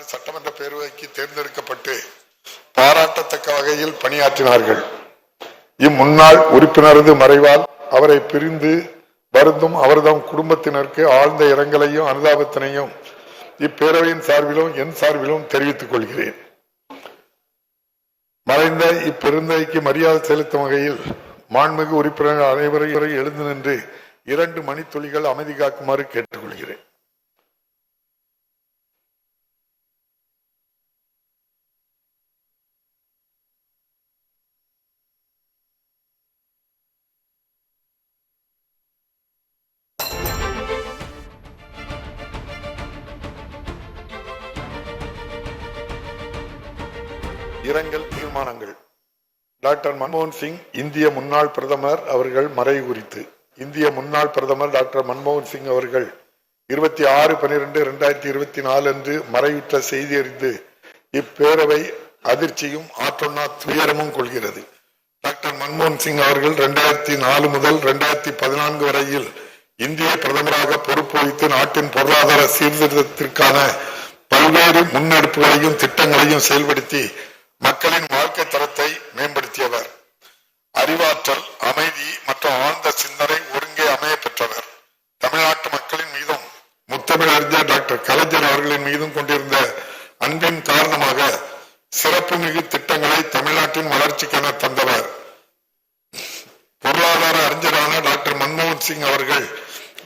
தமிழ்நாடு சட்டமன்ற பேரவைக்கு தேர்ந்தெடுக்கப்பட்டு பாராட்டத்தக்க வகையில் பணியாற்றினார்கள். இம்முன்னாள் உறுப்பினரது மறைவால் அவரை பிரிந்து வருந்தும் அவர்தம் குடும்பத்தினருக்கு ஆழ்ந்த இரங்கலையும் அனுதாபத்தினையும் இப்பேரவையின் சார்பிலும் என் சார்பிலும் தெரிவித்துக் கொள்கிறேன். மறைந்த இப்பெருந்தைக்கு மரியாதை செலுத்தும் வகையில் மாண்புமிகு உறுப்பினர்கள் அனைவரையும் எழுந்து நின்று 2 மணித்துளிகள் அமைதி காக்குமாறு கேட்டுக்கொள்கிறேன். இரங்கல் தீர்மானங்கள். டாக்டர் மன்மோகன் சிங் இந்திய முன்னாள் பிரதமர் அவர்கள் மறைவு குறித்து இந்திய முன்னாள் பிரதமர் டாக்டர் மன்மோகன் சிங் அவர்கள் 26/12/2024 அன்று மறைவுற்ற செய்தி அறிந்து இப்பேரவை அதிர்ச்சியும் ஆற்றொன்னா துயரமும் கொள்கிறது. டாக்டர் மன்மோகன் சிங் அவர்கள் 2004 முதல் 2014 வரையில் இந்திய பிரதமராக பொறுப்பு வகித்து நாட்டின் பொருளாதார சீர்திருத்தத்திற்கான பல்வேறு முன்னெடுப்புகளையும் திட்டங்களையும் செயல்படுத்தி மக்களின் வாழ்க்கை தரத்தை மேம்படுத்தியவர். அறிவாற்றல், அமைதி மற்றும் ஆழ்ந்த சிந்தனை ஒருங்கே அமைய பெற்றவர். தமிழ்நாட்டு மக்களின் மீதும் முத்தமிழறிஞர் டாக்டர் கலைஞர் அவர்களின் மீதும் கொண்டிருந்த அன்பின் காரணமாக சிறப்பு மிகு திட்டங்களை தமிழ்நாட்டின் வளர்ச்சிக்கென தந்தவர். பொருளாதார அறிஞரான டாக்டர் மன்மோகன் சிங் அவர்கள்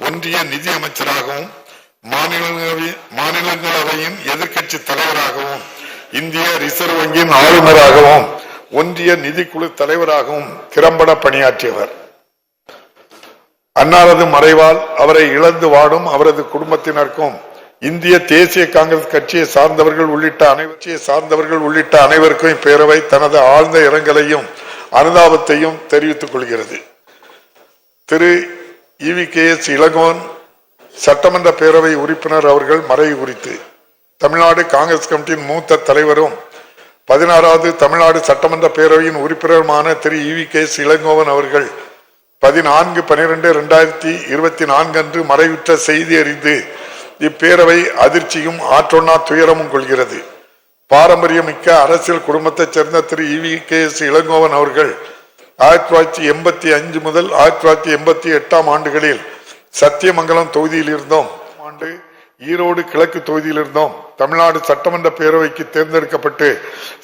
ஒன்றிய நிதி அமைச்சராகவும் மாநிலங்களவையின் எதிர்க்கட்சி தலைவராகவும் இந்திய ரிசர்வ் வங்கியின் ஆளுநராகவும் ஒன்றிய நிதிக்குழு தலைவராகவும் திறம்பட பணியாற்றியவர். அன்னாரது மறைவால் அவரை இழந்து வாடும் அவரது குடும்பத்தினருக்கும் இந்திய தேசிய காங்கிரஸ் கட்சியை சார்ந்தவர்கள் உள்ளிட்ட அனைவருக்கும் இப்பேரவை தனது ஆழ்ந்த இரங்கலையும் அனுதாபத்தையும் தெரிவித்துக் கொள்கிறது. திரு EVKS இளங்கோவன் சட்டமன்ற பேரவை உறுப்பினர் அவர்கள் மறைவு குறித்து தமிழ்நாடு காங்கிரஸ் கமிட்டியின் மூத்த தலைவரும் 16வது தமிழ்நாடு சட்டமன்ற பேரவையின் உறுப்பினருமான திரு EVKS இளங்கோவன் அவர்கள் 14/12/2024 அன்று மறைவுற்ற செய்தி அறிந்து இப்பேரவை அதிர்ச்சியும் ஆற்றொன்னா துயரமும் கொள்கிறது. பாரம்பரியமிக்க அரசியல் குடும்பத்தைச் சேர்ந்த திரு EVKS இளங்கோவன் அவர்கள் 1985 முதல் 1988 ஆண்டுகளில் சத்தியமங்கலம் தொகுதியில் இருந்தோம். ஈரோடு கிழக்கு தொகுதியில் இருந்தோம் தமிழ்நாடு சட்டமன்ற பேரவைக்கு தேர்ந்தெடுக்கப்பட்டு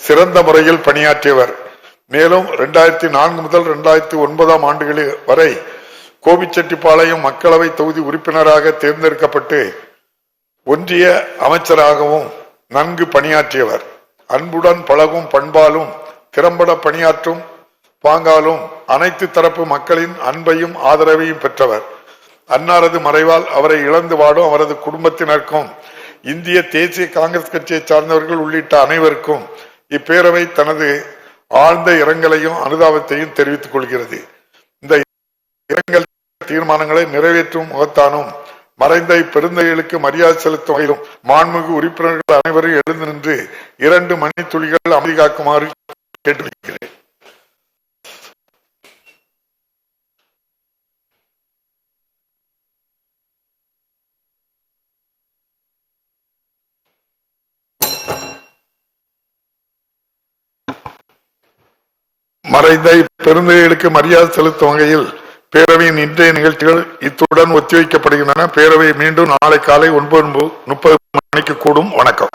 சிறந்த முறையில் பணியாற்றியவர். மேலும் 2004 முதல் 2009 ஆண்டுகளில் வரை கோபிச்செட்டிப்பாளையம் மக்களவை தொகுதி உறுப்பினராக தேர்ந்தெடுக்கப்பட்டு ஒன்றிய அமைச்சராகவும் நன்கு பணியாற்றியவர். அன்புடன் பழகும் பண்பாலும் திறம்பட பணியாற்றும் பாங்காலும் அனைத்து தரப்பு மக்களின் அன்பையும் ஆதரவையும் பெற்றவர். அன்னாரது மறைவால் அவரை இழந்து வாடும் அவரது குடும்பத்தினருக்கும் இந்திய தேசிய காங்கிரஸ் கட்சியை சார்ந்தவர்கள் உள்ளிட்ட அனைவருக்கும் இப்பேரவை தனது ஆழ்ந்த இரங்கலையும் அனுதாபத்தையும் தெரிவித்துக் கொள்கிறது. இந்த இரங்கல் தீர்மானங்களை நிறைவேற்றும் முகத்தானும் மறைந்த இப்பெருந்தைகளுக்கு மரியாதை செலுத்தும் வகையிலும் மாண்புமிகு உறுப்பினர்கள் அனைவரும் எழுந்து நின்று 2 மணித்துளிகள் அமைதி காக்குமாறு கேட்டுக்கொள்கிறேன். மறைந்த பெருந்தைகளுக்கு மரியாதை செலுத்தும் வகையில் பேரவையின் இன்றைய நிகழ்ச்சிகள் இத்துடன் ஒத்திவைக்கப்படுகின்றன. பேரவை மீண்டும் நாளை காலை 9:30 மணிக்கு கூடும். வணக்கம்.